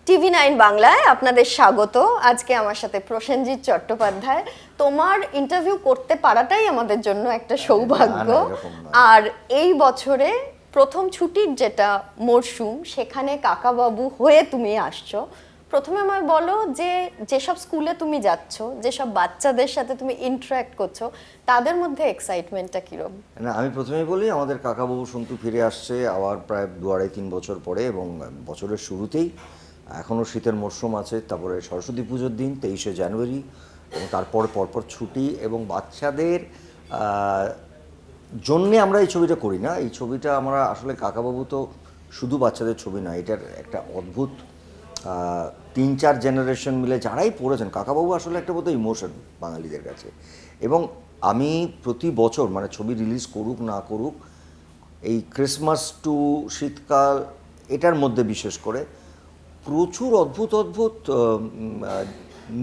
TV9 বাংলায় আপনাদের স্বাগত। আজকে আমার সাথে প্রসেনজিৎ চট্টোপাধ্যায়। তোমার ইন্টারভিউ করতে পারাটাই আমাদের জন্য একটা সৌভাগ্য। আর এই বছরে প্রথম ছুটির যেটা মরশুম, সেখানে কাকাবাবু হয়ে তুমি আসছো। প্রথমে আমায় বলো যে যেসব স্কুলে তুমি যাচ্ছ, যেসব বাচ্চাদের সাথে তুমি ইন্টারঅ্যাক্ট করছো, তাদের মধ্যে এক্সাইটমেন্টটা কিরকম? না, আমি প্রথমেই বলি আমাদের কাকাবাবু সন্তু ফিরে আসছে আবার প্রায় 2-2.5-3 বছর পরে, এবং বছরের শুরুতেই এখনও শীতের মরশুম আছে। তারপরে সরস্বতী পুজোর দিন 23শে জানুয়ারি, এবং তারপর পরপর ছুটি, এবং বাচ্চাদের জন্যে আমরা এই ছবিটা করি না। এই ছবিটা আমরা আসলে কাকাবাবু তো শুধু বাচ্চাদের ছবি নয়, এটার একটা অদ্ভুত 3-4 জেনারেশন মিলে যারাই পড়েছেন, কাকাবাবু আসলে একটা বোধহয় ইমোশন বাঙালিদের কাছে। এবং আমি প্রতি বছর মানে ছবি রিলিজ করুক না করুক, এই ক্রিসমাস টু শীতকাল এটার মধ্যে বিশেষ করে প্রচুর অদ্ভুত অদ্ভুত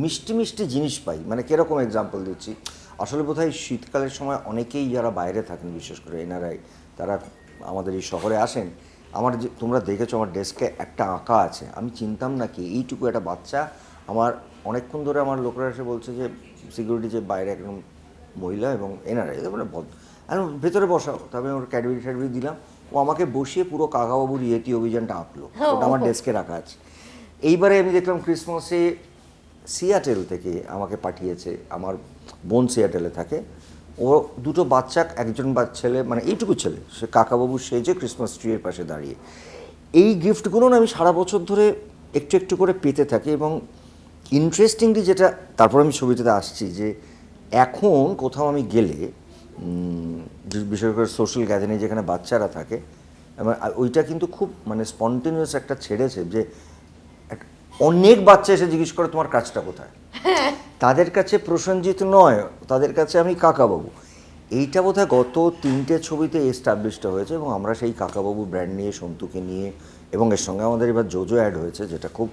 মিষ্টি মিষ্টি জিনিস পাই। মানে কীরকম এক্সাম্পল দিচ্ছি, আসলে বোধহয় শীতকালের সময় অনেকেই যারা বাইরে থাকেন, বিশেষ করে এনআরআই, তারা আমাদের এই শহরে আসেন। আমার যে তোমরা দেখেছো আমার ডেস্কে একটা আঁকা আছে, আমি চিনতাম না কি এইটুকু একটা বাচ্চা। আমার অনেকক্ষণ ধরে আমার লোকরা এসে বলছে যে সিকিউরিটি যে বাইরে একদম মহিলা এবং এনআরআই, মানে আমি ভেতরে বসাও, তবে ওর ক্যাডবেরি ট্যাডবেরি দিলাম, ও আমাকে বসিয়ে পুরো কাকাবাবুর ইয়েতি অভিযানটা আঁকলো। ওটা আমার ডেস্কে রাখা আছে। এইবারে আমি দেখলাম ক্রিসমাসে সিয়াটেল থেকে আমাকে পাঠিয়েছে, আমার বোন সিয়াটেলে থাকে, ও দুটো বাচ্চা, একজন ছেলে মানে এইটুকু ছেলে, সে কাকাবাবুর সেজে ক্রিসমাস ট্রির পাশে দাঁড়িয়ে। এই গিফটগুলো না আমি সারা বছর ধরে একটু একটু করে পেতে থাকি। এবং ইন্টারেস্টিংলি যেটা, তারপর আমি ছবিটাতে আসছি, যে এখন কোথাও আমি গেলে, বিশেষ করে সোশ্যাল গ্যাদারিং যেখানে বাচ্চারা থাকে, ওইটা কিন্তু খুব মানে স্পন্টেনিয়াস একটা ছেড়েছে, যে অনেক বাচ্চা এসে জিজ্ঞেস করে তোমার কাজটা কোথায়। তাদের কাছে প্রসেনজিৎ নয়, তাদের কাছে আমি কাকাবাবু। এইটা বোধহয় গত 3টে ছবিতে এস্টাবলিশড হয়েছে, এবং আমরা সেই কাকাবাবু ব্র্যান্ড নিয়ে, সন্তুকে নিয়ে, এবং এর সঙ্গে আমাদের এবার জোজো অ্যাড হয়েছে, যেটা খুব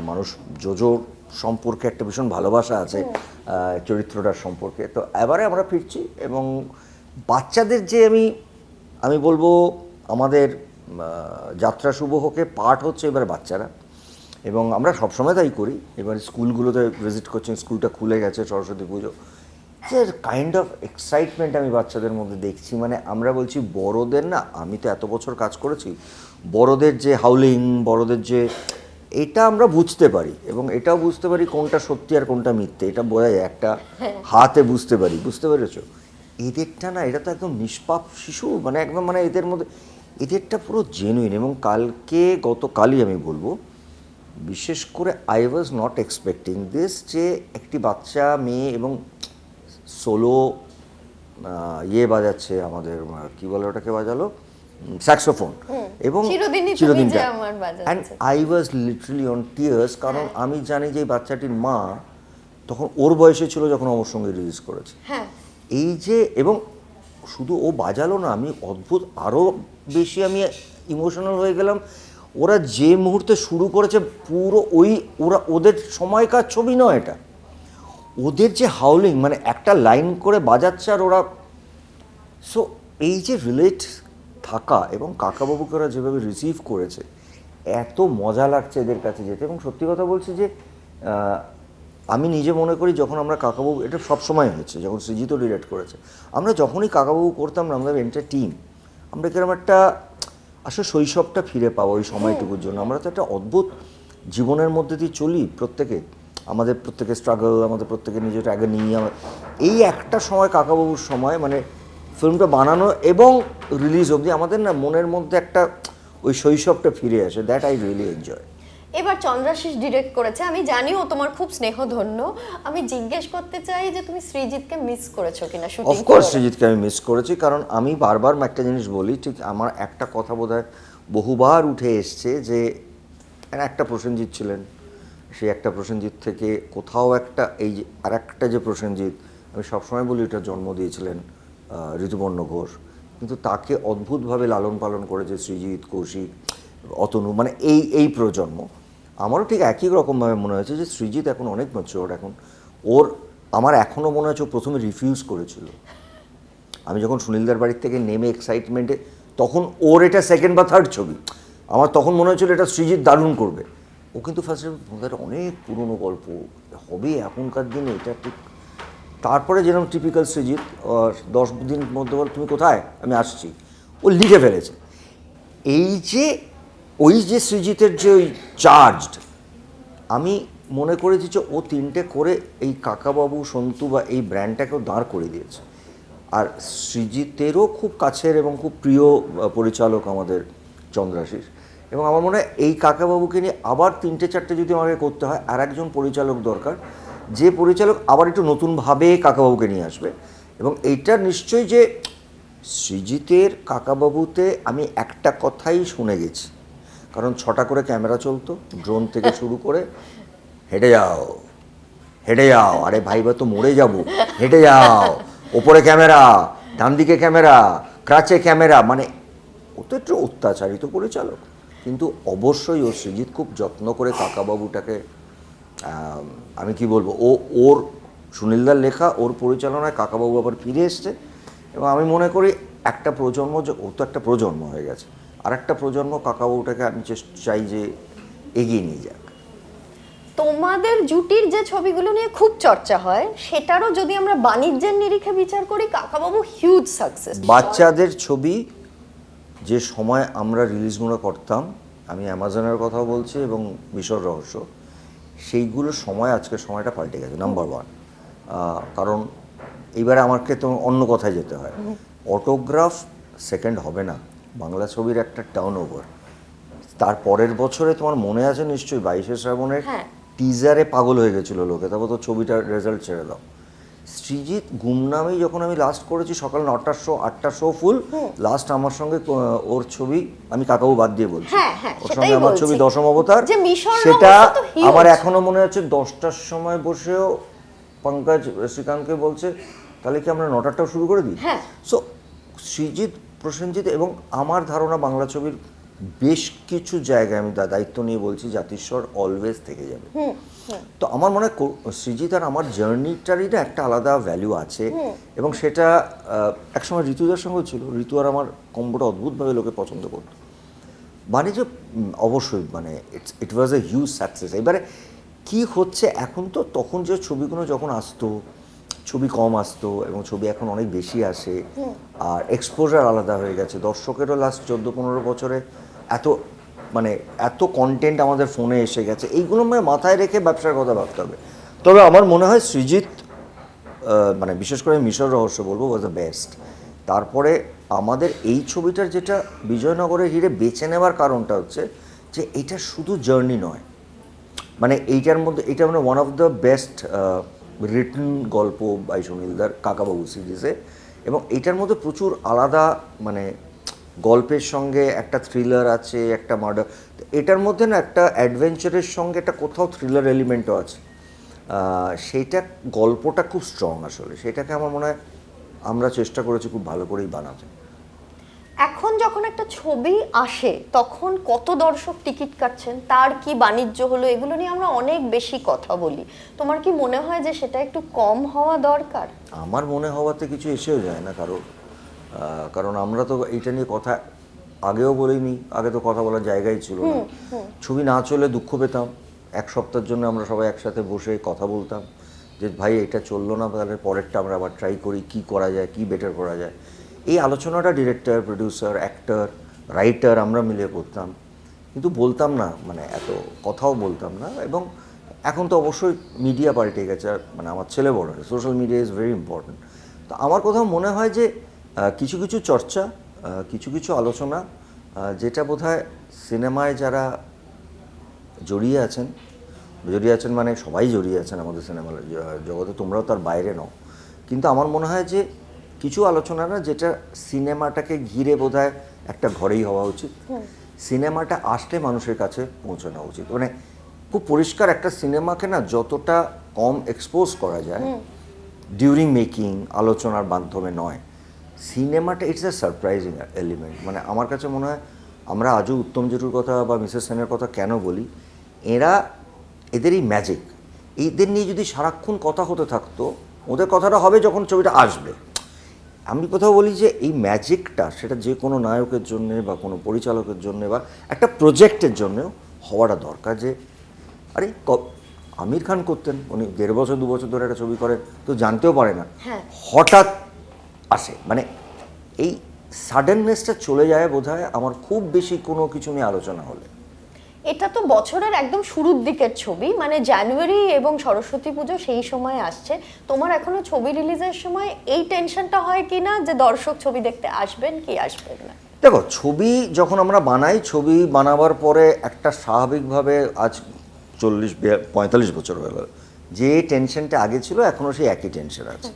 মানুষ জোজোর সম্পর্কে একটা ভীষণ ভালোবাসা আছে চরিত্রটার সম্পর্কে। তো এবারে আমরা ফিরছি, এবং বাচ্চাদের যে আমি বলবো আমাদের যাত্রা শুভ হোকে পার্ট হচ্ছে এবার বাচ্চারা, এবং আমরা সবসময় তাই করি। এবার স্কুলগুলোতে ভিজিট করছি, স্কুলটা খুলে গেছে সরস্বতী পুজো, যে কাইন্ড অফ এক্সাইটমেন্ট আমি বাচ্চাদের মধ্যে দেখছি। মানে আমরা বলছি বড়দের না, আমি তো এত বছর কাজ করেছি, বড়দের যে হাউলিং, বড়দের যে এটা আমরা বুঝতে পারি, এবং এটাও বুঝতে পারি কোনটা সত্যি আর কোনটা মিথ্যে, এটা বোঝা যায় একটা হাতে বুঝতে পেরেছো? এদেরটা না, এটা তো একদম নিষ্পাপ শিশু, মানে একদম মানে এদের মধ্যে এদেরটা পুরো জেনুইন। এবং গতকালই আমি বলবো, বিশেষ করে I was not expecting this, যে একটি বাচ্চা মেয়ে এবং সোলো বাজাচ্ছে, আমাদের কি বলে ওটাকে বাজালো, স্যাক্সোফোন, এবং চিরদিনটা, and I was literally on tears. কারণ আমি জানি যে এই বাচ্চাটির মা তখন ওর বয়সে ছিল যখন আমার সঙ্গে রিলিজ করেছে। এই যে, এবং শুধু ও বাজালো না, আমি অদ্ভুত আরও বেশি আমি ইমোশনাল হয়ে গেলাম। ওরা যে মুহূর্তে শুরু করেছে পুরো ওদের সময়কার ছবি নয় এটা, ওদের যে হাউলিং, মানে একটা লাইন করে বাজাচ্ছে আর ওরা, সো এই যে রিলেট থাকা, এবং কাকাবাবুকে ওরা যেভাবে রিসিভ করেছে, এত মজা লাগছে এদের কাছে যেতে। এবং সত্যি কথা বলছি যে আমি নিজে মনে করি, যখন আমরা কাকাবাবু, এটা সবসময় হয়েছে, যখন সৃজিতও ডিরেক্ট করেছে, আমরা যখনই কাকাবাবু করতাম না, আমাদের এন্টার টিম, আমরা কিরকম একটা আসলে শৈশবটা ফিরে পাবো ওই সময়টুকুর জন্য। আমরা তো একটা অদ্ভুত জীবনের মধ্যে দিয়ে চলি প্রত্যেকে, আমাদের প্রত্যেকের স্ট্রাগল, আমাদের প্রত্যেকের নিজের আগে নিয়ে, এই একটা সময় কাকাবাবুর সময়, মানে ফিল্মটা বানানো এবং রিলিজ অবধি আমাদের না মনের মধ্যে একটা ওই শৈশবটা ফিরে আসে। That I really enjoy. এবার চন্দ্রাশিস ডিরেক্ট করেছে, আমি জানিও তোমার খুব স্নেহধন্য। আমি জিজ্ঞেস করতে চাই যে তুমি সৃজিতকে মিস করেছো কিনা শুটিং? অফকোর্স সৃজিতকে আমি মিস করেছি, কারণ আমি বারবার একটা জিনিস বলি, ঠিক আমার একটা কথা বোধহয় বহুবার উঠে এসছে, যে একটা প্রসেনজিৎ ছিলেন, সেই একটা প্রসেনজিৎ থেকে কোথাও একটা এই যে আর একটা যে প্রসেনজিৎ, আমি সবসময় বলি এটা জন্ম দিয়েছিলেন ঋতুপর্ণ ঘোষ, কিন্তু তাকে অদ্ভুতভাবে লালন পালন করেছে সৃজিত, কৌশিক, অতনু, মানে এই প্রজন্ম। আমারও ঠিক একই রকমভাবে মনে হয়েছে যে সৃজিত এখন অনেক ম্যাচিওর। এখন আমার এখনও মনে হচ্ছে ও প্রথমে রিফিউজ করেছিল। আমি যখন সুনীলদার বাড়ির থেকে নেমে এক্সাইটমেন্টে, তখন ওর এটা সেকেন্ড বা থার্ড ছবি, আমার তখন মনে হচ্ছিল এটা সৃজিত দারুণ করবে, ও কিন্তু ফার্স্টে ওদের অনেক পুরনো গল্প হবে এখনকার দিনে, এটা ঠিক। তারপরে যেরকম টিপিক্যাল সৃজিত 10 দিন মধ্যে বল তুমি কোথায়, আমি আসছি, ও লিখে ফেলেছে। এই যে ওই যে সৃজিতের যে ওই চার্জড, আমি মনে করেছি যে ও 3টে করে এই কাকাবাবু, সন্তু বা এই ব্র্যান্ডটাকেও দাঁড় করে দিয়েছে। আর সৃজিতেরও খুব কাছের এবং খুব প্রিয় পরিচালক আমাদের চন্দ্রাশিস, এবং আমার মনে হয় এই কাকাবাবুকে নিয়ে আবার 3-4টে যদি আমাকে করতে হয়, আর একজন পরিচালক দরকার, যে পরিচালক আবার একটু নতুনভাবে কাকাবাবুকে নিয়ে আসবে। এবং এইটা নিশ্চয়ই যে সৃজিতের কাকাবাবুতে আমি একটা কথাই শুনে গেছি, কারণ 6টা করে ক্যামেরা চলতো, ড্রোন থেকে শুরু করে হেঁটে যাও, হেঁটে যাও, আরে ভাই বা তো মরে যাবো, হেঁটে যাও, ওপরে ক্যামেরা, ডান দিকে ক্যামেরা, ক্রাচে ক্যামেরা, মানে ও তো একটু অত্যাচারিত পরিচালক। কিন্তু অবশ্যই ও সৃজিত খুব যত্ন করে কাকাবাবুটাকে, আমি কি বলবো, ওর সুনীলদার লেখা, ওর পরিচালনায় কাকাবাবু আবার ফিরে এসছে। এবং আমি মনে করি একটা প্রজন্ম, যে ও তো একটা প্রজন্ম হয়ে গেছে, আর একটা প্রজন্ম কাকাবাবুটাকে আমি চাই যে এগিয়ে নিয়ে যাক। তোমাদের জুটির যে ছবিগুলো নিয়ে খুব চর্চা হয়, সেটারও যদি আমরা বাণিজ্যের নিরিখে বিচার করি, কাকাবাবু হিউজ সাকসেস। বাচ্চাদের ছবি যে সময় আমরা রিলিজগুলো করতাম, আমি অ্যামাজনের কথাও বলছি এবং মিশর রহস্য, সেইগুলোর সময় আজকের সময়টা পাল্টে গেছে, নাম্বার 1। কারণ এইবারে আমাকে তো অন্য কথায় যেতে হয়। অটোগ্রাফ সেকেন্ড হবে না, বাংলা ছবির একটা টার্ন ওভার। তার পরের বছরে তোমার মনে আছে নিশ্চয়ই 22শে শ্রাবণের টিজারে পাগল হয়ে গেছিল লোকে, তারপর তো ছবিটার রেজাল্ট ছেড়ে দাও। সৃজিত গুমনামেই যখন আমি লাস্ট করেছি, সকাল 9টার শো, 8টার শো ফুল, লাস্ট আমার সঙ্গে ওর ছবি, আমি কাকাবু বাদ দিয়ে বলছি, ওর সঙ্গে আমার ছবি দশম অবতার, সেটা আমার এখনো মনে আছে। 10টার সময় বসেও পঙ্কজ শ্রীকান্তকে বলছে, তাহলে কি আমরা 9টারটাও শুরু করে দিই। সো সৃজিত, প্রসেনজিৎ এবং আমার ধারণা বাংলা ছবির বেশ কিছু জায়গায়, আমি দায়িত্ব নিয়ে বলছি, জাতিস্বর অলওয়েজ থেকে যাবে। তো আমার মনে হয় সৃজিত আর আমার জার্নিটারই না একটা আলাদা ভ্যালু আছে, এবং সেটা একসময় ঋতুদার সঙ্গেও ছিল। ঋতু আর আমার কম্বোটা অদ্ভুতভাবে লোকে পছন্দ করতো। বাণিজ্য অবশ্যই, মানে ইট ওয়াজ এ হিউজ সাকসেস। এবারে কি হচ্ছে এখন, তো তখন যে ছবিগুলো যখন আসতো, ছবি কম আসতো এবং ছবি এখন অনেক বেশি আসে, আর এক্সপোজার আলাদা হয়ে গেছে। দর্শকেরও লাস্ট 14-15 বছরে এত কন্টেন্ট আমাদের ফোনে এসে গেছে, এইগুলো মাথায় রেখে ব্যবসার কথা ভাবতে হবে। তবে আমার মনে হয় সৃজিত, বিশেষ করে মিশর রহস্য বলবো, ওয়াজ দ্য বেস্ট। তারপরে আমাদের এই ছবিটার যেটা বিজয়নগরের হিরে বেছে নেওয়ার কারণটা হচ্ছে যে এটা শুধু জার্নি নয়, এইটার মধ্যে এটা one of the best written গল্প বাই সুনীলদার কাকাবাবু সিরিজে, এবং এটার মধ্যে প্রচুর আলাদা গল্পের সঙ্গে একটা থ্রিলার আছে, একটা মার্ডার, এটার মধ্যে না একটা অ্যাডভেঞ্চারের সঙ্গে একটা কোথাও থ্রিলার এলিমেন্টও আছে। সেইটা গল্পটা খুব স্ট্রং আসলে, সেটাকে আমার মনে হয় আমরা চেষ্টা করেছি খুব ভালো করেই বানাতে। এখন যখন একটা ছবি আসে, তখন কত দর্শক টিকিট কাটছেন, তার কি বাণিজ্য হলো, এগুলো নিয়ে আমরা অনেক বেশি কথা বলি। তোমার কি মনে হয় যে সেটা একটু কম হওয়া দরকার? আমার মনে হওয়াতে কিছু এসেও যায় না কারণ আমরা তো এইটা নিয়ে কথা আগেও বলিনি, আগে তো কথা বলার জায়গাই ছিল না। ছবি না চলে দুঃখ পেতাম, এক সপ্তাহের জন্য আমরা সবাই একসাথে বসে কথা বলতাম যে ভাই এটা চললো না, তাহলে পরেরটা আমরা আবার ট্রাই করি, কি করা যায়, কি বেটার করা যায়। এই আলোচনাটা ডিরেক্টর, প্রডিউসার, অ্যাক্টর, রাইটার আমরা মিলে করতাম, কিন্তু বলতাম না, এত কথাও বলতাম না। এবং এখন তো অবশ্যই মিডিয়া পাল্টে গেছে, আমার ছেলে বড়, social media is very important. তো আমার কোথাও মনে হয় যে কিছু কিছু চর্চা, কিছু কিছু আলোচনা, যেটা বোধহয় সিনেমায় যারা জড়িয়ে আছেন সবাই জড়িয়ে আছেন আমাদের সিনেমা জগতে, তোমরাও তার বাইরে নও, কিন্তু আমার মনে হয় যে কিছু আলোচনা না, যেটা সিনেমাটাকে ঘিরে বোধহয় একটা ঘরেই হওয়া উচিত। সিনেমাটা আসলে মানুষের কাছে পৌঁছানো উচিত, খুব পরিষ্কার একটা সিনেমাকে না যতটা কম এক্সপোজ করা যায় ডিউরিং মেকিং, আলোচনার মাধ্যমে নয়, সিনেমাটা ইটস এ সারপ্রাইজিং এলিমেন্ট। আমার কাছে মনে হয় আমরা আজও উত্তম জেঠুর কথা বা মিসেস সেনের কথা কেন বলি, এদের এই ম্যাজিক, এদের নিয়ে যদি সারাক্ষণ কথা হতে থাকতো, ওদের কথাটা হবে যখন ছবিটা আসবে। আমি কোথাও বলি যে এই ম্যাজিকটা, সেটা যে কোনো নায়কের জন্যে বা কোনো পরিচালকের জন্যে বা একটা প্রজেক্টের জন্যেও হওয়াটা দরকার, যে আরে আমির খান করতেন, উনি 1.5 বছর 2 বছর ধরে একটা ছবি করেন, তো জানতেও পারে না, হ্যাঁ। হঠাৎ আসে। মানে এই সাডেননেসটা চলে যায় বোধহয় আমার খুব বেশি কোনো কিছু নিয়ে আলোচনা হলে। এটা তো বছরের একদম শুরুর দিকের ছবি, মানে জানুয়ারি এবং সরস্বতী পুজো সেই সময় আসছে। তোমার এখনো ছবি রিলিজের সময় এই টেনশনটা হয় কি না যে দর্শক ছবি দেখতে আসবেন কি আসবেন না? দেখো, ছবি যখন আমরা বানাই, ছবি বানাবার পরে একটা স্বাভাবিকভাবে আজ 40-45 বছর হয়ে গেল, যে টেনশনটা আগে ছিল এখনও সেই একই টেনশন আছে।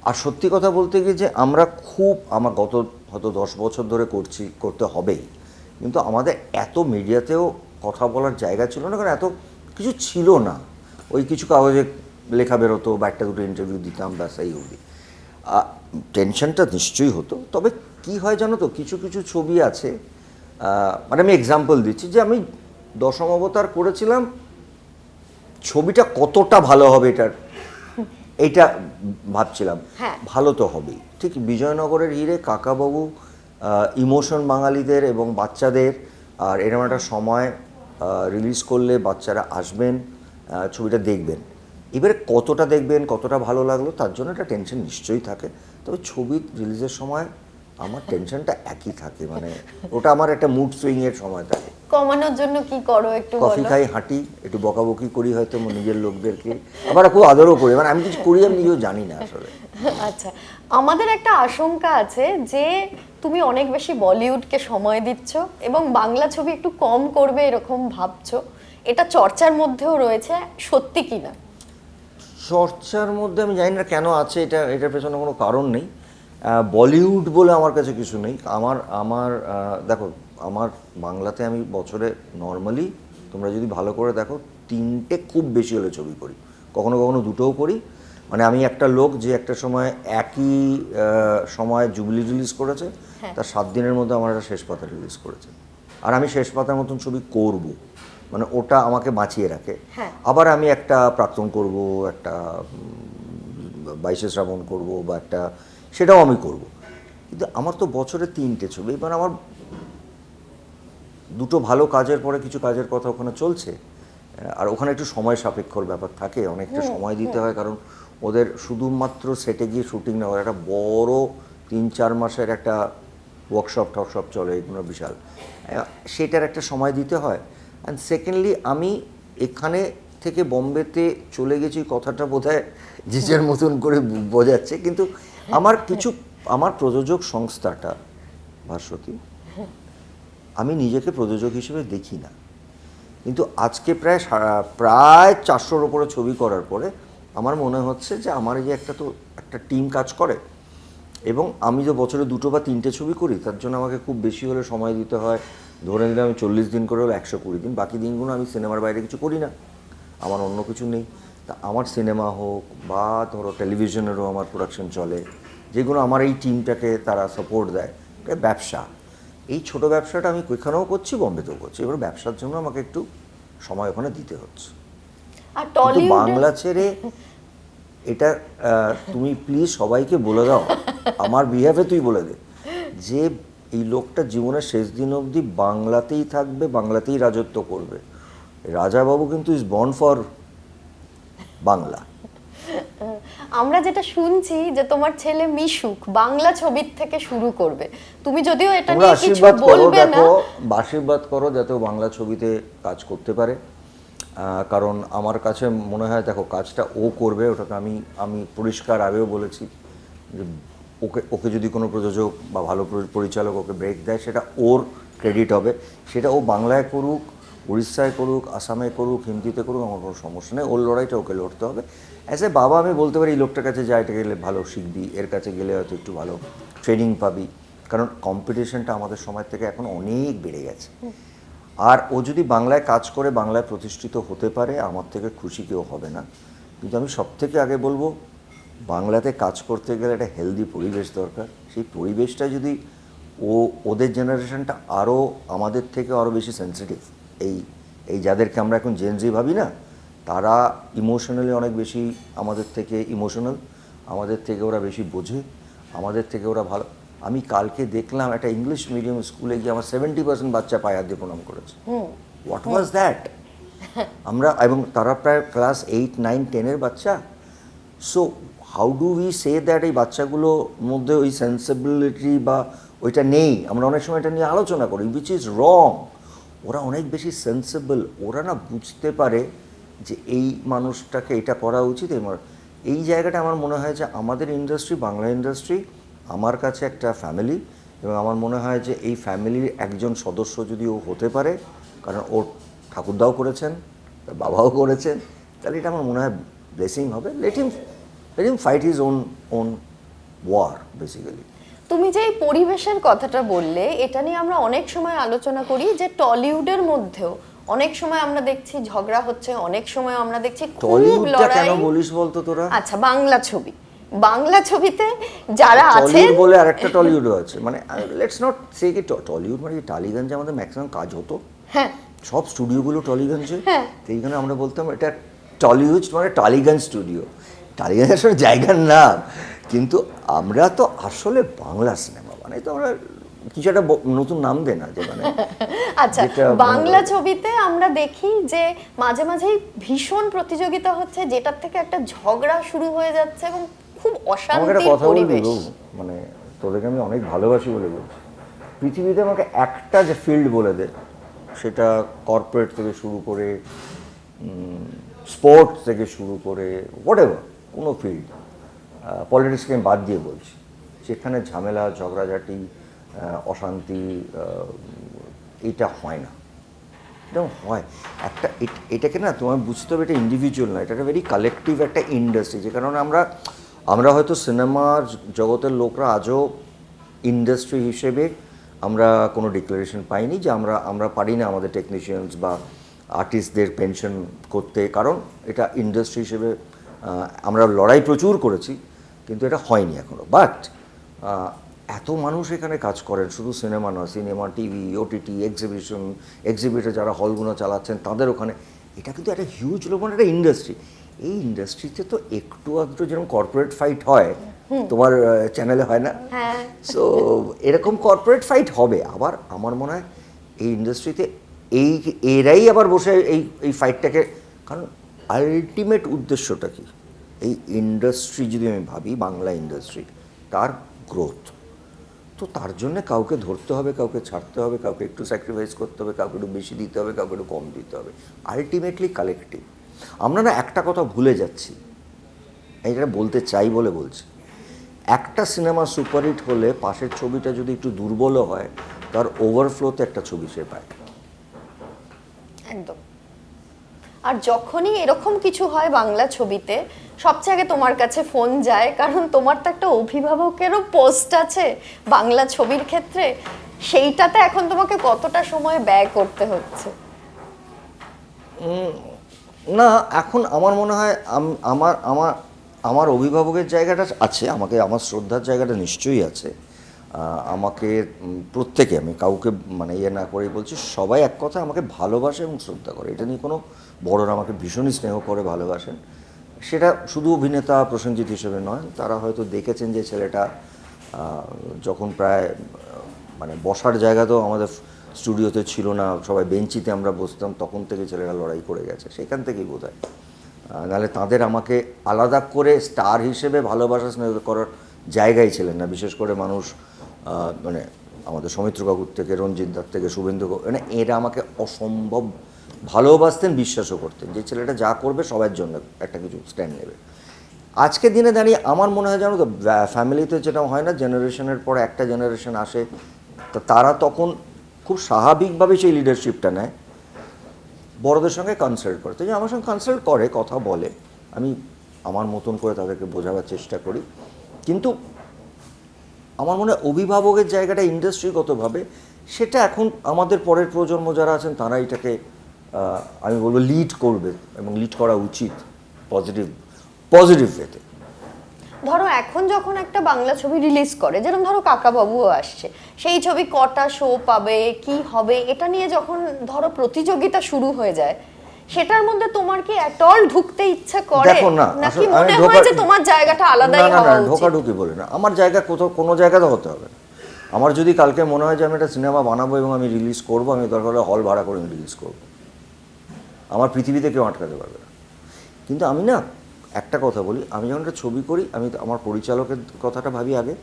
আর সত্যি কথা বলতে গিয়ে যে আমরা আমার গত হয়তো 10 বছর ধরে করতে হবেই, কিন্তু আমাদের এত মিডিয়াতেও কথা বলার জায়গা ছিল না, কারণ এত কিছু ছিল না। ওই কিছু কাগজে লেখা বেরোতো বা একটা দুটো ইন্টারভিউ দিতাম, ব্যাস এই অবধি। টেনশনটা নিশ্চয়ই হতো। তবে কি হয় জানো তো, কিছু কিছু ছবি আছে, মানে আমি এক্সাম্পল দিচ্ছি, যে আমি দশম অবতার করেছিলাম, ছবিটা কতটা ভালো হবে এইটা ভাবছিলাম, হ্যাঁ। ভালো তো হবেই। ঠিক বিজয়নগরের হিরে, কাকাবাবু, ইমোশন বাঙালিদের এবং বাচ্চাদের, আর এরকম একটা সময় রিলিজ করলে বাচ্চারা আসবেন, ছবিটা দেখবেন। এবারে কতটা দেখবেন, কতটা ভালো লাগলো, তার জন্য একটা টেনশন নিশ্চয়ই থাকে। তবে ছবি রিলিজের সময় আমার টেনশনটা একই থাকে, মানে ওটা আমার একটা মুড সুইংয়ের সময় থাকে। কমানোর জন্য কি করো একটু কফি বলো। খাই, হাঁটি, একটু বকাবকি করি হয়তো নিজের লোকদেরকে, আবার খুব আদরও করি, মানে আমি কিছু করি আমি নিজেও জানি না আসলে। আচ্ছা, আমাদের একটা আশঙ্কা আছে যে তুমি অনেক বেশি বলিউডকে সময় দিচ্ছ এবং বাংলা ছবি একটু কম করবে এরকম ভাবছো, এটা চর্চার মধ্যেও রয়েছে, সত্যি কি না? চর্চার মধ্যে আমি জানি না কেন আছে, এটার পেছনে কোনো কারণ নেই। বলিউড বলে আমার কাছে কিছু নেই। আমার দেখো, আমার বাংলাতে আমি বছরে নর্মালি, তোমরা যদি ভালো করে দেখো, 3টে খুব বেশি হলে ছবি করি, কখনো কখনো 2টোও করি। মানে আমি একটা লোক যে একটা সময় একই সময় জুবলি রিলিজ করেছে, তার 7 দিনের মধ্যে আমার একটা শেষ পাতা রিলিজ করেছে। আর আমি শেষ পাতার মতন ছবি করব, মানে ওটা আমাকে বাঁচিয়ে রাখে। হ্যাঁ। আবার আমি একটা প্রাক্তন করব, একটা 22শে শ্রাবণ করব, বা একটা, সেটাও আমি করব। কিন্তু আমার তো বছরে 3টে ছবি, এবার আমার 2টো ভালো কাজের পরে কিছু কাজের কথা ওখানে চলছে, আর ওখানে একটু সময় সাপেক্ষর ব্যাপার থাকে, অনেকটা সময় দিতে হয়, কারণ ওদের শুধুমাত্র সেটে গিয়ে শুটিং না, ওরা একটা বড় 3-4 মাসের একটা ওয়ার্কশপ চলে, এগুলো বিশাল, সেটার একটা সময় দিতে হয়। অ্যান্ড সেকেন্ডলি আমি এখানে থেকে বম্বেতে চলে গেছি, কথাটা বোধহয় জিজের মতন করে বোঝাচ্ছে, কিন্তু আমার প্রযোজক সংস্থাটা ভাস্বতী, আমি নিজেকে প্রযোজক হিসেবে দেখি না, কিন্তু আজকে প্রায় 400-র ওপরে ছবি করার পরে আমার মনে হচ্ছে যে আমার এই যে একটা টিম কাজ করে, এবং আমি যে বছরে 2টো বা 3টে ছবি করি, তার জন্য আমাকে খুব বেশি হলে সময় দিতে হয়। ধরে নিলাম আমি 40 দিন করে হলো 120 দিন, বাকি দিনগুলো আমি সিনেমার বাইরে কিছু করি না, আমার অন্য কিছু নেই। তা আমার সিনেমা হোক বা ধরো টেলিভিশনেরও আমার প্রোডাকশন চলে, যেগুলো আমার এই টিমটাকে তারা সাপোর্ট দেয়, এটা ব্যবসা। এই ছোট ব্যবসাটা আমি এখানেও করছি, বম্বেতেও করছি, এবার ব্যবসার জন্য আমাকে একটু সময় ওখানে দিতে হচ্ছে। আর কিন্তু টলিউড বাংলা ছেড়ে এটা তুমি প্লিজ সবাইকে বলে দাও, আমার বিহাফে তুই বলে দে, যে এই লোকটা জীবনের শেষ দিন অবধি বাংলাতেই থাকবে, বাংলাতেই রাজত্ব করবে। রাজাবাবু কিন্তু ইজ বর্ন ফর বাংলা। আমরা যেটা শুনছি যে তোমার ছেলে মিশুক বাংলা ছবির থেকে শুরু করবে, তুমি যদিও এটা তোমরা নিয়ে কিছু আশীর্বাদ করো, বলবে না। দেখো আশীর্বাদ করো যাতে ও বাংলা ছবিতে কাজ করতে পারে, কারণ আমার কাছে মনে হয়, দেখো কাজটা ও করবে, ওটাকে আমি পরিষ্কার আগেও বলেছি যে ওকে যদি কোনো প্রযোজক বা ভালো পরিচালক ওকে ব্রেক দেয়, সেটা ওর ক্রেডিট হবে। সেটা ও বাংলায় করুক, উড়িষ্যায় করুক, আসামে করুক, হিন্দিতে করুক, আমার কোনো সমস্যা নেই, ওর লড়াইটা ওকে লড়তে হবে। অ্যাজ এ বাবা আমি বলতে পারি, এই লোকটার কাছে যা, এটা গেলে ভালো শিখবি, এর কাছে গেলে হয়তো একটু ভালো ট্রেনিং পাবি, কারণ কম্পিটিশনটা আমাদের সময় থেকে এখন অনেক বেড়ে গেছে। আর ও যদি বাংলায় কাজ করে বাংলায় প্রতিষ্ঠিত হতে পারে, আমার থেকে খুশি কেউ হবে না। কিন্তু আমি সবথেকে আগে বলবো, বাংলাতে কাজ করতে গেলে একটা হেলদি পরিবেশ দরকার। সেই পরিবেশটা যদি ওদের জেনারেশনটা আরও আমাদের থেকে আরও বেশি সেন্সিটিভ, এই যাদেরকে আমরা এখন জেনজি ভাবি না, তারা ইমোশনালি অনেক বেশি আমাদের থেকে ইমোশনাল, আমাদের থেকে ওরা বেশি বোঝে, আমাদের থেকে ওরা ভালো। আমি কালকে দেখলাম একটা ইংলিশ মিডিয়াম স্কুলে গিয়ে আমার 70% বাচ্চা পায়ে হাত দিয়ে প্রণাম করেছে। What was that? আমরা, এবং তারা প্রায় ক্লাস 8, 9, 10-এর বাচ্চা। So how do we say that এই বাচ্চাগুলোর মধ্যে ওই সেন্সিবিলিটি বা ওইটা নেই? আমরা অনেক সময় এটা নিয়ে আলোচনা করি, উইচ ইজ রং। ওরা অনেক বেশি সেন্সিবল, ওরা না বুঝতে পারে যে এই মানুষটাকে এটা করা উচিত। এই জায়গাটা আমার মনে হয় যে আমাদের ইন্ডাস্ট্রি, বাংলা ইন্ডাস্ট্রি আমার কাছে একটা ফ্যামিলি, এবং আমার মনে হয় যে এই ফ্যামিলির একজন সদস্য যদি ও হতে পারে, কারণ ওর ঠাকুরদাও করেছেন, তার বাবাও করেছেন, তাহলে এটা আমার মনে হয় ব্লেসিং হবে। Let him fight his own war basically. তুমি যে এই পরিবেশের কথাটা বললে, এটা নিয়ে আমরা অনেক সময় আলোচনা করি যে টলিউডের মধ্যেও অনেক সময় আমরা দেখছি ঝগড়া হচ্ছে, অনেক সময় আমরা দেখছি খুব টলিউডটা কেন লড়াই। বলিস বলতো তোরা? আচ্ছা, বাংলা ছবিতে যারা আছে, টলিউড বলে আরেকটা টলিউডও আছে, মানে লেটস নট সে কি টলিউড মানে টালিগঞ্জে আমাদের ম্যাক্সিমাম কাজ হতো, হ্যাঁ সব স্টুডিওগুলো টলিগঞ্জে। হ্যাঁ। তো এইখানে আমরা বলতাম এটা টলিউড মানে টালিগঞ্জ স্টুডিও। টালিগঞ্জ আসলে জায়গার নাম, কিন্তু আমরা তো আসলে বাংলা সিনেমা মানে তো আমরা কিছু একটা নতুন নাম দেয় না যে মানে। আচ্ছা, বাংলা ছবিতে আমরা দেখি যে মাঝে মাঝেই ভীষণ প্রতিযোগিতা হচ্ছে, যেটার থেকে একটা ঝগড়া শুরু হয়ে যাচ্ছে এবং খুব আমাকে একটা অশান্তির কথা বলবি পরিবেশ। বাবু, মানে তোদেরকে আমি অনেক ভালোবাসি বলে বলছি, পৃথিবীতে আমাকে একটা যে ফিল্ড বলে দে, সেটা কর্পোরেট থেকে শুরু করে স্পোর্টস থেকে শুরু করে হোয়াটএভার, কোনো ফিল্ড, পলিটিক্সকে আমি বাদ দিয়ে বলছি, সেখানে ঝামেলা, ঝগড়াঝাটি, অশান্তি এটা হয় না। এটা হয় একটা, এটাকে না তোমার বুঝতে হবে, এটা ইন্ডিভিজুয়াল না, এটা একটা ভেরি কালেকটিভ একটা ইন্ডাস্ট্রি। যে কারণে আমরা হয়তো সিনেমার জগতের লোকরা আজও ইন্ডাস্ট্রি হিসেবে আমরা কোনো ডিক্লারেশন পাইনি যে আমরা পারি না আমাদের টেকনিশিয়ানস বা আর্টিস্টদের পেনশন করতে, কারণ এটা ইন্ডাস্ট্রি হিসেবে আমরা লড়াই প্রচুর করেছি, কিন্তু এটা হয়নি এখনও। বাট এত মানুষ এখানে কাজ করেন, শুধু সিনেমা নয়, সিনেমা, টিভি, ওটিটি, এক্সিবিটর যারা হলগুলো চালাচ্ছেন তাদের ওখানে, এটা কিন্তু একটা হিউজ লোক, মানে একটা ইন্ডাস্ট্রি। এই ইন্ডাস্ট্রিতে তো একটু আধটু যেরকম কর্পোরেট ফাইট হয়, তোমার চ্যানেলে হয় না? হ্যাঁ। সো এরকম কর্পোরেট ফাইট হবে। আবার আমার মনে হয় এই ইন্ডাস্ট্রিতে এরাই আবার বসে এই ফাইটটাকে, কারণ আলটিমেট উদ্দেশ্যটা কি? এই ইন্ডাস্ট্রি যদি আমি ভাবি, বাংলা ইন্ডাস্ট্রি, তার গ্রোথ, তো তার জন্যে কাউকে ধরতে হবে, কাউকে ছাড়তে হবে, কাউকে একটু স্যাক্রিফাইস করতে হবে, কাউকে একটু বেশি দিতে হবে, কাউকে একটু কম দিতে হবে, আলটিমেটলি কালেকটিভ। আমরা না একটা কথা ভুলে যাচ্ছি, এটা বলতে চাই বলে বলছি, একটা সিনেমা সুপারহিট হলে পাশের ছবিটা যদি একটু দুর্বলও হয়, তার ওভারফ্লোতে একটা ছবি সে পায়। একদম। আর যখনই এরকম কিছু হয় বাংলা ছবিতে, সবচেয়ে আগে তোমার কাছে ফোন যায়, কারণ তোমার তো একটা অভিভাবকেরও পোস্ট আছে বাংলা ছবির ক্ষেত্রে। সেইটাতে এখন তোমাকে কতটা সময় ব্যয় করতে হচ্ছে? না, এখন আমার মনে হয় আমার আমার আমার অভিভাবকের জায়গাটা আছে, আমার শ্রদ্ধার জায়গাটা নিশ্চয়ই আছে। আমাকে প্রত্যেকে, আমি কাউকে মানে ইয়ে না করেই বলছি, সবাই এক কথা আমাকে ভালোবাসে এবং শ্রদ্ধা করে, এটা নিয়ে কোনো বড়রা আমাকে ভীষণই স্নেহ করে ভালোবাসেন। সেটা শুধু অভিনেতা প্রসেনজিৎ হিসেবে নয়, তারা হয়তো দেখেছেন যে ছেলেটা যখন প্রায় মানে বসার জায়গা তো আমাদের স্টুডিওতে ছিল না, সবাই বেঞ্চিতে আমরা বসতাম, তখন থেকে ছেলেরা লড়াই করে গেছে, সেখান থেকেই বোধ হয়। নাহলে তাদের আমাকে আলাদা করে স্টার হিসেবে ভালোবাসা স্নেহ করার জায়গাই ছিলেন না। বিশেষ করে মানুষ মানে আমাদের সৌমিত্র কাকুর থেকে, রঞ্জিত দার থেকে, শুভেন্দু, মানে এরা আমাকে অসম্ভব ভালোবাসতেন, বিশ্বাসও করতেন যে ছেলেটা যা করবে সবার জন্য একটা কিছু স্ট্যান্ড নেবে। আজকের দিনে দাঁড়িয়ে আমার মনে হয়, জানো তো, ফ্যামিলিতে যেটা হয় না, জেনারেশনের পর একটা জেনারেশন আসে, তো তারা তখন খুব স্বাভাবিকভাবে সেই লিডারশিপটা নেয়, বড়দের সঙ্গে কনসাল্ট করে। তো যে আমার সঙ্গে কনসাল্ট করে, কথা বলে, আমি আমার মতন করে তাদেরকে বোঝাবার চেষ্টা করি। কিন্তু আমার মনে হয় অভিভাবকের জায়গাটা ইন্ডাস্ট্রিগতভাবে, সেটা এখন আমাদের পরের প্রজন্ম যারা আছেন তারা এটাকে আমি বলবো লিড করবে, এবং লিড করা উচিত পজিটিভ ওয়েতে। ধরো এখন যখন একটা বাংলা ছবি রিলিজ করে, যেরকম ধরো কাকাবাবুও আসছে, সেই ছবি কটা শো পাবে, কি হবে, এটা নিয়ে যখন ধরো প্রতিযোগিতা শুরু হয়ে যায়, সেটার মধ্যে তোমার কি অল ঢুকতে ইচ্ছা করে? দেখো না, নাকি মনে হয় যে তোমার জায়গাটা আলাদাই হওয়া উচিত? ঢোকাঢুকি বলে না, আমার জায়গা কোথাও কোনো জায়গাতে হতে হবে না। আমার যদি কালকে মনে হয় যে আমি একটা সিনেমা বানাবো এবং আমি রিলিজ করবো, আমি দরকার হলে হল ভাড়া করে আমি রিলিজ করবো। আমার পৃথিবীতে কেউ আটকাতে পারবে না। কিন্তু আমি না একটা কথা বলি, আমি যখন একটা ছবি করি আমি আমার পরিচালকের কথাটা ভাবি আগে,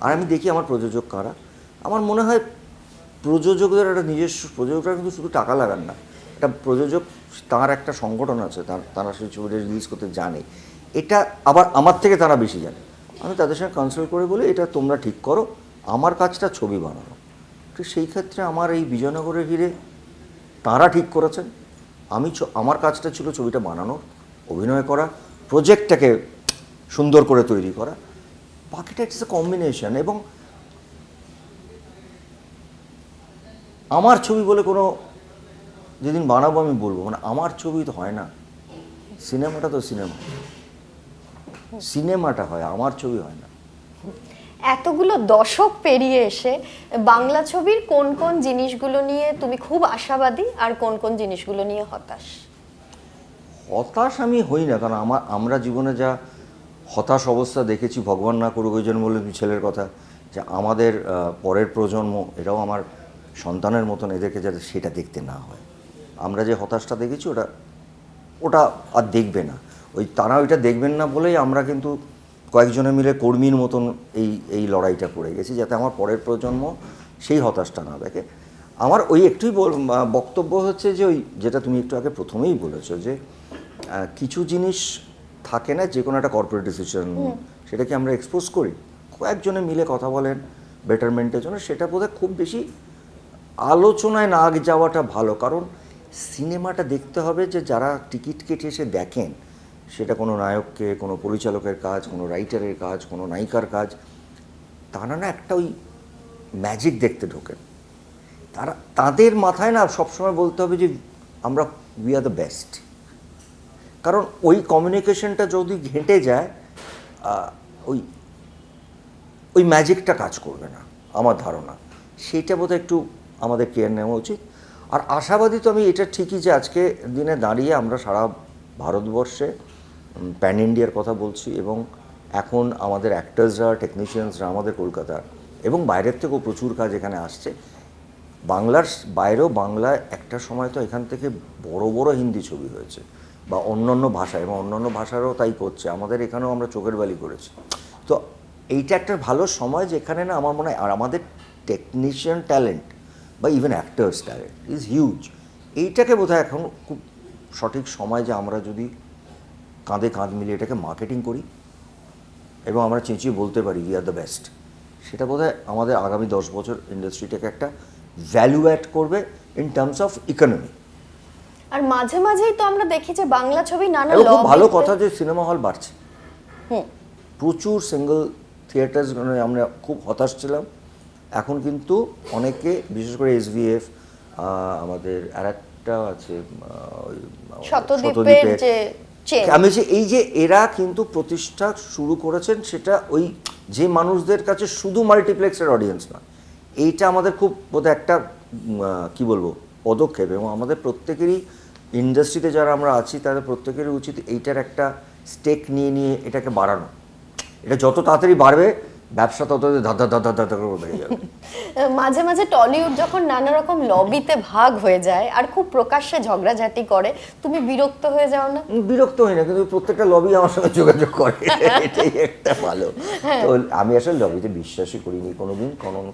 আর আমি দেখি আমার প্রযোজক কারা। আমার মনে হয় প্রযোজকদের একটা নিজস্ব, প্রযোজকরা কিন্তু শুধু টাকা লাগান না, একটা প্রযোজক তার একটা সংগঠন আছে, তারা সেই ছবিটা রিলিজ করতে জানে, এটা আবার আমার থেকে তারা বেশি জানে। আমি তাদের সঙ্গে কনসাল্ট করে বলি এটা তোমরা ঠিক করো, আমার কাজটা ছবি বানানো। তো সেই ক্ষেত্রে আমার এই বিজয়নগরের হিরে তাঁরা ঠিক করেছেন। আমার কাজটা ছিল ছবিটা বানানো, অভিনয় করা, প্রজেক্টটাকে সুন্দর করে তৈরি করা, বাকিটা ইটস এ কম্বিনেশন। এবং আমার ছবি বলে কোনো, যেদিন বানাবো আমি বলবো, মানে আমার ছবি তো হয় না, সিনেমাটা তো সিনেমাটা হয়, আমার ছবি হয় না। এতগুলো দশক পেরিয়ে এসে বাংলা ছবির কোন কোন জিনিসগুলো নিয়ে তুমি খুব আশাবাদী আর কোন কোন জিনিসগুলো নিয়ে হতাশ? হতাশ আমি হই না, কারণ আমরা জীবনে যা হতাশ অবস্থা দেখেছি, ভগবান না করুক ওই জন্য বলে ছেলের কথা, যে আমাদের পরের প্রজন্ম এরাও আমার সন্তানের মতন এদেরকে যাতে সেটা দেখতে না হয়। আমরা যে হতাশটা দেখেছি ওটা আর দেখবে না, তারা ওইটা দেখবেন না বলেই আমরা কিন্তু কয়েকজনে মিলে কর্মীর মতন এই লড়াইটা করে গেছি, যাতে আমার পরের প্রজন্ম সেই হতাশটা না দেখে। আমার ওই একটুই বক্তব্য হচ্ছে যে যেটা তুমি একটু আগে প্রথমেই বলেছো, যে কিছু জিনিস থাকে না, যে কোনো একটা কর্পোরেট ডিসিশন সেটাকে আমরা এক্সপোজ করি, কয়েকজনে মিলে কথা বলেন বেটারমেন্টের জন্য, সেটা বোধহয় খুব বেশি আলোচনায় না যাওয়াটা ভালো। কারণ সিনেমাটা দেখতে হবে যে যারা টিকিট কেটে এসে দেখেন, সেটা কোনো নায়ককে, কোনো পরিচালকের কাজ, কোনো রাইটারের কাজ, কোনো নায়িকার কাজ, তারা না একটা ওই ম্যাজিক দেখতে ঢোকেন। তাদের মাথায় না সবসময় বলতে হবে যে আমরা উই আর দ্য বেস্ট। কারণ ওই কমিউনিকেশনটা যদি ঘেঁটে যায়, ওই ম্যাজিকটা কাজ করবে না আমার ধারণা। সেইটা বোধহয় একটু আমাদের কেয়ার নেওয়া উচিত। আর আশাবাদী তো আমি এটা ঠিকই, যে আজকে দিনে দাঁড়িয়ে আমরা সারা ভারতবর্ষে প্যান ইন্ডিয়ার কথা বলছি, এবং এখন আমাদের অ্যাক্টার্সরা, টেকনিশিয়ানসরা আমাদের কলকাতার এবং বাইরের থেকেও প্রচুর কাজ এখানে আসছে। বাংলার বাইরেও, বাংলায় একটা সময় তো এখান থেকে বড় বড় হিন্দি ছবি হয়েছে, বা অন্যান্য ভাষায়, এবং অন্যান্য ভাষারও তাই করছে। আমাদের এখানেও আমরা চোখের বালি করেছি। তো এইটা একটা ভালো সময়, যেখানে না আমার মনে হয় আর আমাদের টেকনিশিয়ান ট্যালেন্ট বা even actors talent is huge. এইটাকে বোধহয় এখন খুব সঠিক সময়, যে আমরা যদি কাঁধে কাঁধ মিলিয়ে এটাকে মার্কেটিং করি এবং আমরা চেঁচিয়ে বলতে পারি উই আর দ্য বেস্ট, সেটা বোধহয় আমাদের আগামী 10 বছর ইন্ডাস্ট্রিটাকে একটা ভ্যালু অ্যাড করবে ইন টার্মস অফ ইকোনমি। আর মাঝে মাঝেই তো আমরা দেখি যে বাংলা ছবি নানা এবং খুব ভালো কথা যে সিনেমা হল বাড়ছে, প্রচুর সিঙ্গল থিয়েটার্স, আমরা খুব হতাশ ছিলাম। এখন কিন্তু অনেকে, বিশেষ করে SVF, আমাদের আর একটা আছে শতদ্বীপের যে আমি যে এই যে এরা কিন্তু প্রতিষ্ঠা শুরু করেছেন, সেটা ওই যে মানুষদের কাছে শুধু মাল্টিপ্লেক্সের অডিয়েন্স না, এইটা আমাদের খুব বোধহয় একটা কি বলবো পদক্ষেপ। এবং আমাদের প্রত্যেকেরই, ইন্ডাস্ট্রিতে যারা আমরা আছি তাদের প্রত্যেকেরই উচিত এইটার একটা স্টেক নিয়ে এটাকে বাড়ানো। এটা যত তাড়াতাড়ি বাড়বে, ব্যবসা তত ধাঁধা করে বেড়ে যাবে। মাঝে মাঝে টলিউড যখন নানা রকম লবিতে ভাগ হয়ে যায় আর খুব প্রকাশ্যে ঝগড়াঝাটি করে, তুমি বিরক্ত হয়ে যাও না? বিরক্ত হই না, কিন্তু প্রত্যেকটা লবি আমার সঙ্গে যোগাযোগ করে, এটাই একটা ভালো। তো আমি আসলে লবিতে বিশ্বাসই করিনি কোনোদিন,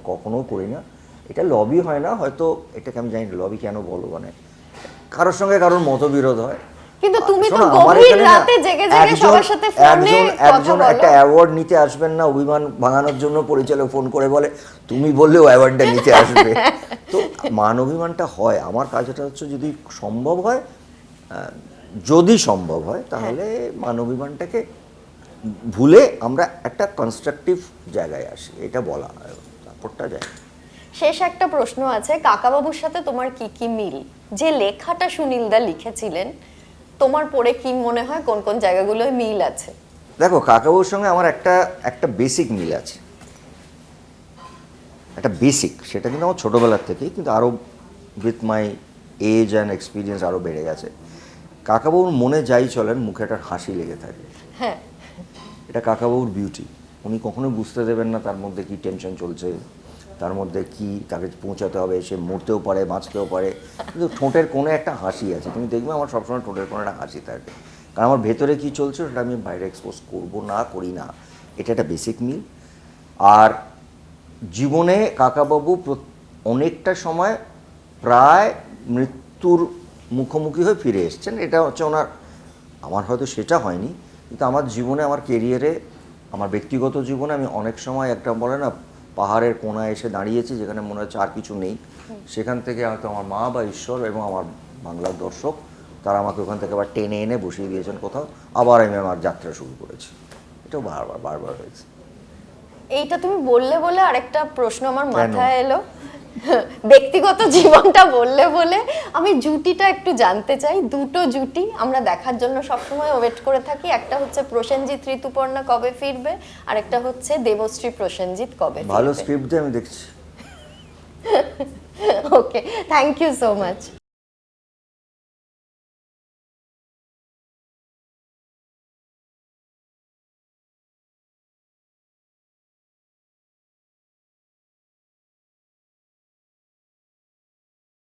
কখনো করি না। এটা লবি হয় না, হয়তো এটাকে আমি জানি না লবি কেন বলো, মানে কারোর সঙ্গে কারোর মতবিরোধ হয়। কিন্তু তুমি তো গভীর রাতে জেগে জেগে সবার সাথে ফোনে কথা বলো। একটা অ্যাওয়ার্ড নিতে আসবেন না, অভিমান ভাঙানোর জন্য পরিচালক ফোন করে বলে তুমি বললেও অ্যাওয়ার্ডটা নিতে আসবে। তো মান অভিমানটা হয়। আমার কাজটা হচ্ছে যদি সম্ভব হয় তাহলে মান অভিমানটাকে ভুলে আমরা একটা কনস্ট্রাকটিভ জায়গায় আসি, এটা বলা তারপরটা যায়। শেষ একটা প্রশ্ন আছে, কাকাবাবুর সাথে তোমার কি কি মিল? যে লেখাটা সুনীলদা লিখেছিলেন, তোমার পড়ে কি মনে হয় কোন কোন জায়গাগুলোয় মিল আছে? দেখো, কাকাবাবুর সঙ্গে আমার একটা বেসিক মিল আছে, একটা বেসিক, সেটা কিন্তু আমার ছোটোবেলার থেকেই, কিন্তু আরও with my age and experience আরও বেড়ে গেছে। কাকাবাবুর মনে যাই চলেন, মুখে একটা হাসি লেগে থাকে। হ্যাঁ, এটা কাকাবাবুর বিউটি। উনি কখনো বুঝতে দেবেন না তার মধ্যে কি টেনশন চলছে, তার মধ্যে কি তাকে পৌঁছাতে হবে, সে মরতেও পারে বাঁচতেও পারে, কিন্তু ঠোঁটের কোণে একটা হাসি আছে। তুমি দেখবে আমার সবসময় ঠোঁটের কোণে একটা হাসি থাকে, কারণ আমার ভেতরে কী চলছে সেটা আমি বাইরে এক্সপোজ করবো না, করি না, এটা একটা বেসিক মিল। আর জীবনে কাকাবাবু অনেকটা সময় প্রায় মৃত্যুর মুখোমুখি হয়ে ফিরে এসছেন, এটা হচ্ছে ওনার। আমার হয়তো সেটা হয়নি, কিন্তু আমার জীবনে, আমার কেরিয়ারে, আমার ব্যক্তিগত জীবনে আমি অনেক সময় একটা বলে না পাহাড়ের কোণায় এসে দাঁড়িয়েছি যেখানে মনে হচ্ছে আর কিছু নেই, সেখান থেকে হয়তো আমার মা বা ঈশ্বর এবং আমার বাংলার দর্শক তারা আমাকে ওখান থেকে আবার টেনে এনে বসিয়ে দিয়েছেন কোথাও, আবার আমি আমার যাত্রা শুরু করেছি। এটাও বারবার হয়েছে। এইটা তুমি বললে বলে আরেকটা প্রশ্ন আমার কেন? মাথায় এলো। ব্যক্তিগত জীবনটা বললে বলে আমি জুটিটা একটু জানতে চাই। দুটো জুটি আমরা দেখার জন্য সবসময় ওয়েট করে থাকি, একটা হচ্ছে প্রসেনজিৎ ঋতুপর্ণা কবে ফিরবে, আর একটা হচ্ছে দেবশ্রী প্রসেনজিৎ কবে ফিরবে। ভালো স্ক্রিপ্ট দিয়ে আমি দেখছি। ওকে, থ্যাংক ইউ সো মাচ।